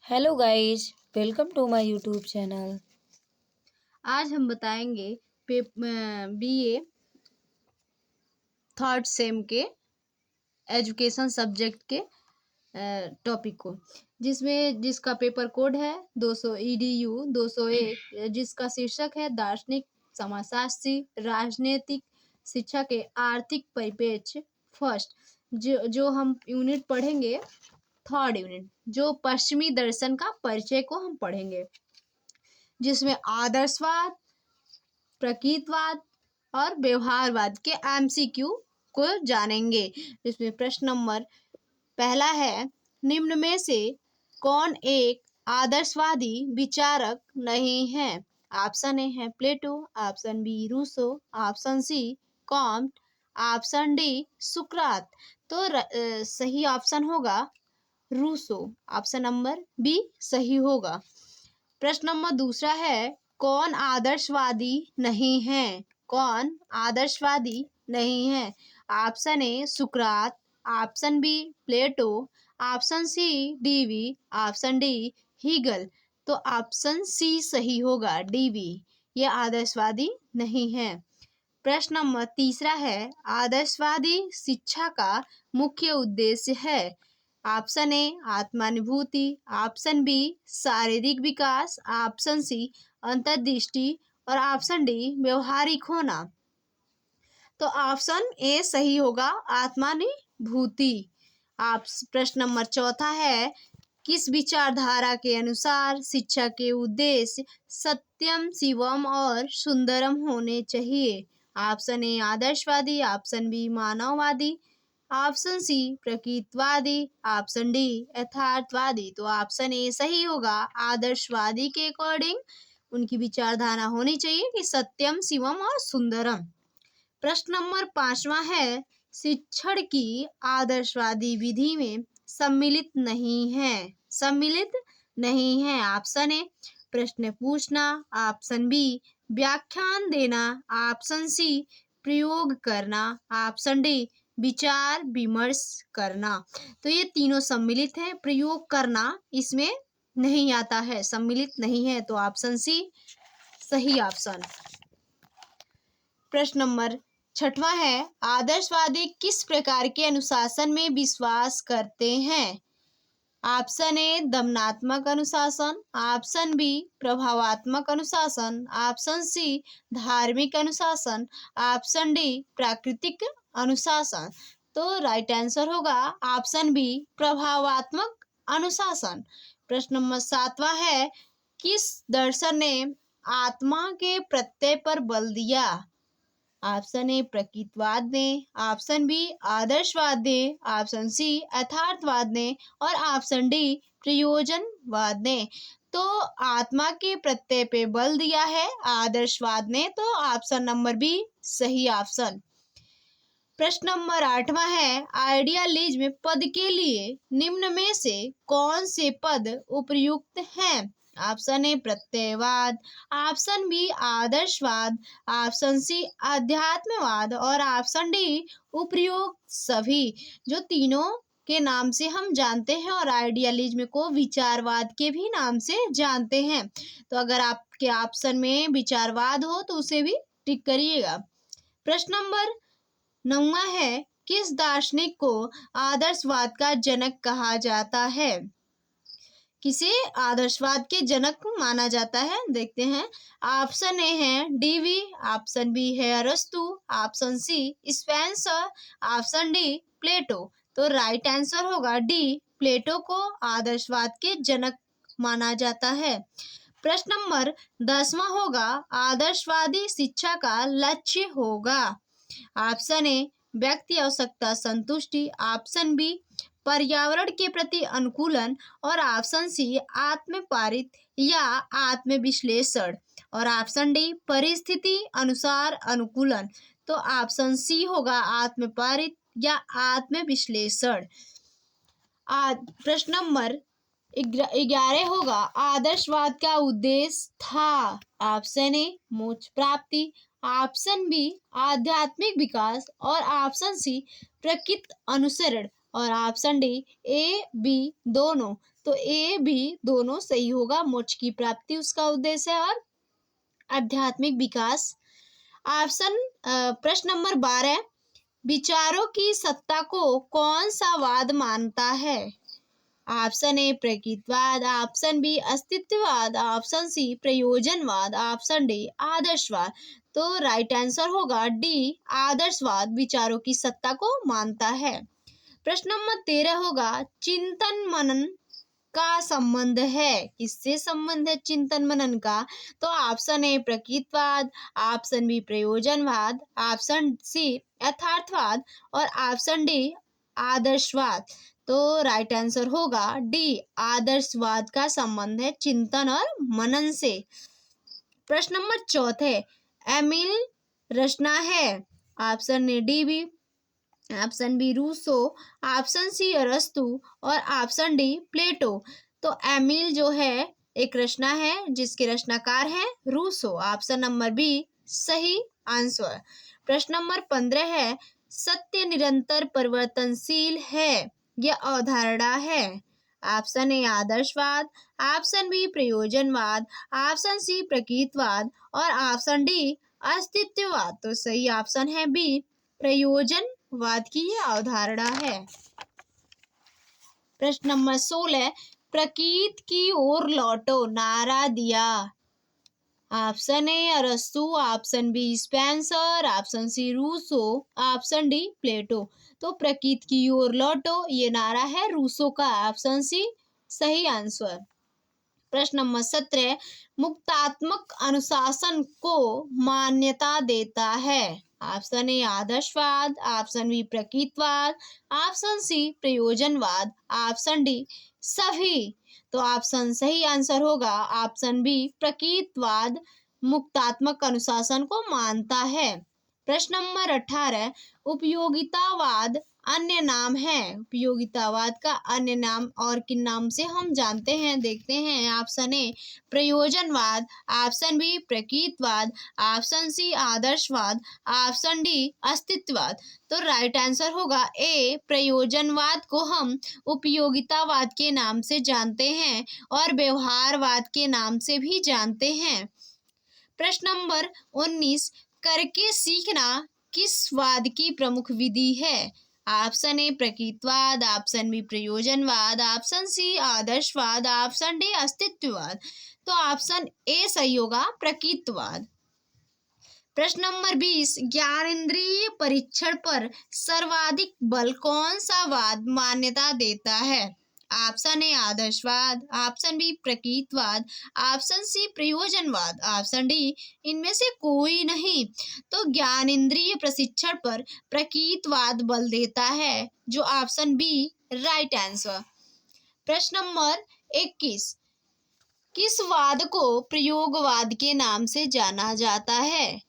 Hello guys, welcome to my YouTube channel. आज हम बताएंगे बीए थर्ड सेम के एजुकेशन सब्जेक्ट के टॉपिक को, जिसका पेपर कोड है 200 EDU 201, जिसका शीर्षक है दार्शनिक समाजशास्त्री राजनीतिक शिक्षा के आर्थिक परिप्रेक्ष्य। फर्स्ट जो हम यूनिट पढ़ेंगे, थर्ड यूनिट जो पश्चिमी दर्शन का परिचय को हम पढ़ेंगे, जिसमें आदर्शवाद, प्रतीकवाद और व्यवहारवाद के MCQ को जानेंगे। इसमें प्रश्न नंबर पहला है, निम्न में से कौन एक आदर्शवादी विचारक नहीं है? ऑप्शन ए है Plato, option B Rousseau, option C Comte, option D सुकरात। तो सही ऑप्शन होगा रूसो। ऑप्शन नंबर बी सही होगा। प्रश्न नंबर दूसरा है, कौन आदर्शवादी नहीं है? कौन आदर्शवादी नहीं है? ऑप्शन ए सुकरात, option B Plato, option C Dewey, option D Hegel. तो ऑप्शन सी सही होगा, डीवी। ये आदर्शवादी नहीं है। प्रश्न नंबर तीसरा है, आदर्शवादी शिक्षा का मुख्य उद्देश्य है? ऑप्शन ए आत्मानुभूति, ऑप्शन बी शारीरिक विकास, ऑप्शन सी अंतर्दृष्टि और ऑप्शन डी व्यवहारिक होना। तो ऑप्शन ए सही होगा, आत्मानुभूति। आप प्रश्न नंबर चौथा है, किस विचारधारा के अनुसार शिक्षा के उद्देश्य सत्यम, शिवम और सुंदरम होने चाहिए? ऑप्शन ए आदर्शवादी, ऑप्शन बी मानववादी, ऑप्शन सी प्रकृतिवादी, ऑप्शन डी यथार्थवादी। तो ऑप्शन ए सही होगा, आदर्शवादी के अकॉर्डिंग उनकी विचारधारा होनी चाहिए कि सत्यम, शिवम और सुंदरम। प्रश्न नंबर पांचवा है, शिक्षण की आदर्शवादी विधि में सम्मिलित नहीं है? सम्मिलित नहीं है। ऑप्शन ए प्रश्न पूछना, ऑप्शन बी व्याख्यान देना, ऑप्शन सी प्रयोग करना, ऑप्शन डी विचार विमर्श करना। तो ये तीनों सम्मिलित है, प्रयोग करना इसमें नहीं आता है, सम्मिलित नहीं है। तो ऑप्शन सी सही ऑप्शन। प्रश्न नंबर छठवा है, आदर्शवादी किस प्रकार के अनुशासन में विश्वास करते हैं? ऑप्शन ए दमनात्मक अनुशासन, ऑप्शन बी प्रभावात्मक अनुशासन, ऑप्शन सी धार्मिक अनुशासन, ऑप्शन डी प्राकृतिक अनुशासन। तो राइट आंसर होगा ऑप्शन बी प्रभावात्मक अनुशासन। प्रश्न नंबर सातवां है, किस दर्शन ने आत्मा के प्रत्यय पर बल दिया? ऑप्शन ए प्रकृतिवाद ने, ऑप्शन बी आदर्शवाद ने, ऑप्शन सी यथार्थवाद ने और ऑप्शन डी प्रयोजनवाद ने। तो आत्मा के प्रत्यय पे बल दिया है आदर्शवाद ने, तो ऑप्शन नंबर बी सही ऑप्शन। प्रश्न नंबर आठवां है, आइडियलिज्म पद के लिए निम्न में से कौन से पद उपयुक्त हैं? ऑप्शन ए प्रत्ययवाद, ऑप्शन बी आदर्शवाद, ऑप्शन सी अध्यात्मवाद और ऑप्शन डी उपयुक्त सभी। जो तीनों के नाम से हम जानते हैं और आइडियलिज्म को विचारवाद के भी नाम से जानते हैं। तो अगर आपके ऑप्शन में विचारवाद हो तो उसे भी टिक करिएगा। प्रश्न नंबर 9वां है, किस दार्शनिक को आदर्शवाद का जनक कहा जाता है? किसे आदर्शवाद के जनक माना जाता है, देखते हैं। ऑप्शन ए है डीवी, ऑप्शन बी है अरस्तु, option C Spencer, option D Plato. तो राइट आंसर होगा डी, प्लेटो को आदर्शवाद के जनक माना जाता है। प्रश्न नंबर 10वां होगा, आदर्शवादी शिक्षा का लक्ष्य होगा? ऑप्शन ए व्यक्ति आवश्यकता संतुष्टि, ऑप्शन बी पर्यावरण के प्रति अनुकूलन और ऑप्शन सी आत्मपारित या आत्मविश्लेषण और ऑप्शन डी परिस्थिति अनुसार अनुकूलन। तो ऑप्शन सी होगा आत्मपारित या आत्मविश्लेषण। प्रश्न नंबर 11 होगा, आदर्शवाद का उद्देश्य था? ऑप्शन ए मोक्ष प्राप्ति, ऑप्शन बी आध्यात्मिक विकास और ऑप्शन सी प्रकृति अनुसरण और ऑप्शन डी ए बी दोनों। तो ए बी दोनों सही होगा। मोक्ष की प्राप्ति उसका उद्देश्य है और आध्यात्मिक विकास। प्रश्न नंबर 12, विचारों की सत्ता को कौन सा वाद मानता है? ऑप्शन ए प्रकृतिवाद, ऑप्शन बी अस्तित्ववाद, ऑप्शन सी प्रयोजनवाद, ऑप्शन डी आदर्शवाद। तो राइट आंसर होगा डी आदर्शवाद विचारों की सत्ता को मानता है। प्रश्न नंबर 13 होगा, चिंतन मनन का संबंध है, किससे संबंध है चिंतन मनन का? तो ऑप्शन ए प्रकृतिवाद, ऑप्शन बी प्रयोजनवाद, ऑप्शन सी यथार्थवाद और ऑप्शन डी आदर्शवाद। तो राइट आंसर होगा डी आदर्शवाद का संबंध है चिंतन और मनन से। प्रश्न नंबर 14, एमिल रचना है। Option A D B, option B Rousseau, option C अरस्तु और ऑप्शन डी प्लेटो। तो एमिल जो है एक रचना है जिसके रचनाकार हैं रूसो। ऑप्शन नंबर बी सही आंसर। प्रश्न नंबर 15 है, सत्य निरंतर परिवर्तनशील है, यह अवधारणा है। ऑप्शन ए आदर्शवाद, ऑप्शन बी प्रयोजनवाद, ऑप्शन सी प्रकृतिवाद और ऑप्शन डी अस्तित्ववाद। तो सही ऑप्शन है बी प्रयोजनवाद की यह अवधारणा है। प्रश्न नंबर 16, प्रकृति की ओर लौटो नारा दिया। ऑप्शन ए अरस्तु, option B Spencer, option C Rousseau, option D Plato. तो प्रकृति की ओर लौटो ये नारा है रूसो का। ऑप्शन सी सही आंसर। प्रश्न नंबर 17, मुक्तात्मक अनुशासन को मान्यता देता है। ऑप्शन ए आदर्शवाद, ऑप्शन बी प्रकृतिवाद, ऑप्शन सी प्रयोजनवाद, ऑप्शन डी सभी। तो ऑप्शन सही आंसर होगा ऑप्शन बी प्रकृतिवाद मुक्तात्मक अनुशासन को मानता है। प्रश्न नंबर 18, उपयोगितावाद अन्य नाम है। उपयोगितावाद का अन्य नाम और किन नाम से हम जानते हैं देखते हैं। ऑप्शन ए प्रयोजनवाद, ऑप्शन बी प्रकृतिवाद, ऑप्शन सी आदर्शवाद, ऑप्शन डी अस्तित्ववाद। तो राइट आंसर होगा ए प्रयोजनवाद को हम उपयोगितावाद के नाम से जानते हैं और व्यवहारवाद के नाम से भी जानते हैं। प्रश्न नंबर 19, करके सीखना किस वाद की प्रमुख विधि है? ऑप्शन ए प्रकृतिवाद, ऑप्शन बी प्रयोजनवाद, ऑप्शन सी आदर्शवाद, ऑप्शन डी अस्तित्ववाद। तो ऑप्शन ए सही होगा प्रकृतिवाद। प्रश्न नंबर 20, ज्ञानेंद्रिय परीक्षण पर सर्वाधिक बल कौन सा वाद मान्यता देता है? ऑप्शन ए आदर्शवाद, ऑप्शन बी प्रकृतिवाद, ऑप्शन सी प्रयोजनवाद, ऑप्शन डी इनमें से कोई नहीं। तो ज्ञानेंद्रिय प्रशिक्षण पर प्रकृतिवाद बल देता है जो ऑप्शन बी राइट आंसर। प्रश्न नंबर 21, किस वाद को प्रयोगवाद के नाम से जाना जाता है?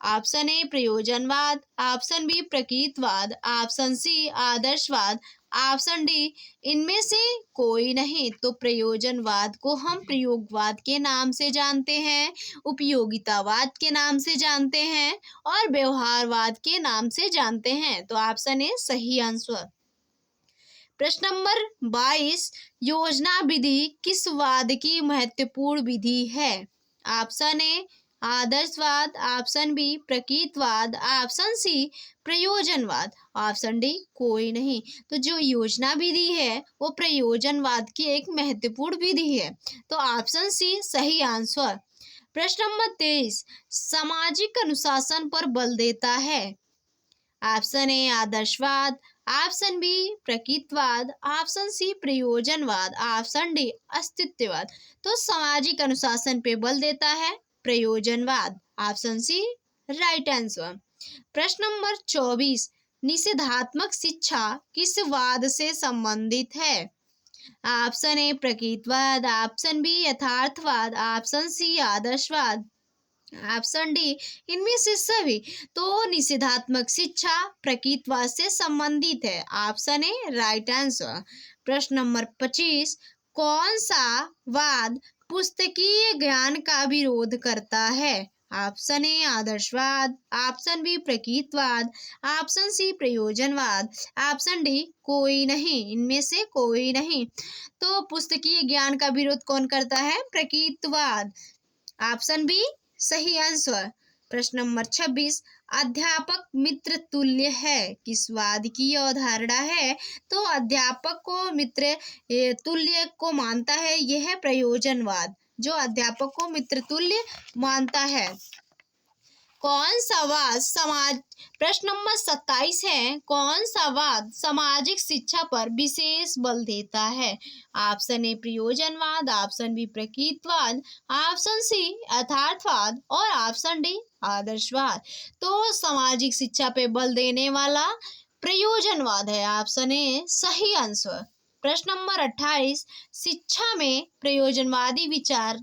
ऑप्शन ए प्रयोजनवाद, ऑप्शन बी प्रकृतिवाद, ऑप्शन सी आदर्शवाद, ऑप्शन डी इनमें से कोई नहीं। तो प्रयोजनवाद को हम प्रयोगवाद के नाम से जानते हैं, उपयोगितावाद के नाम से जानते हैं और व्यवहारवाद के नाम से जानते हैं। तो ऑप्शन ए सही आंसर। प्रश्न नंबर 22, योजना विधि किस वाद की महत्वपूर्ण विधि है? ऑप्शन ए आदर्शवाद, ऑप्शन बी प्रकृतिवाद, ऑप्शन सी प्रयोजनवाद, ऑप्शन डी कोई नहीं। तो जो योजना विधि है वो प्रयोजनवाद की एक महत्वपूर्ण विधि है। तो ऑप्शन सी सही आंसर। प्रश्न नंबर 23, सामाजिक अनुशासन पर बल देता है। ऑप्शन ए आदर्शवाद, ऑप्शन बी प्रकृतिवाद, ऑप्शन सी प्रयोजनवाद, ऑप्शन डी अस्तित्ववाद। तो सामाजिक अनुशासन पे बल देता है प्रयोजनवाद। Option C right answer. प्रश्न नंबर 24, निषेधात्मक शिक्षा किस वाद से संबंधित है? ऑप्शन ए प्रकृतिवाद, ऑप्शन बी यथार्थवाद, ऑप्शन सी आदर्शवाद, ऑप्शन डी इनमें से सभी। तो निषेधात्मक शिक्षा प्रकृतिवाद से संबंधित है। ऑप्शन ए राइट आंसर। प्रश्न नंबर 25, कौन सा वाद पुस्तकीय ज्ञान का विरोध करता है? ऑप्शन ए आदर्शवाद, ऑप्शन बी प्रतीकवाद, ऑप्शन सी प्रयोजनवाद, ऑप्शन डी कोई नहीं, इनमें से कोई नहीं। तो पुस्तकीय ज्ञान का विरोध कौन करता है? प्रतीकवाद। ऑप्शन बी सही आंसर। प्रश्न नंबर 26, अध्यापक मित्र तुल्य है किस वाद की अवधारणा है? तो अध्यापक को मित्र तुल्य को मानता है, यह है प्रयोजनवाद, जो अध्यापक को मित्र तुल्य मानता है। कौन सा वाद समाज प्रश्न नंबर 27 है, कौन सा वाद सामाजिक शिक्षा पर विशेष बल देता है? ऑप्शन ए प्रयोजनवाद, ऑप्शन बी प्रतीकवाद, ऑप्शन सी यथार्थवाद और ऑप्शन डी आदर्शवाद। तो सामाजिक शिक्षा पे बल देने वाला प्रयोजनवाद है, ऑप्शन ए सही आंसर। प्रश्न नंबर 28, शिक्षा में प्रयोजनवादी विचार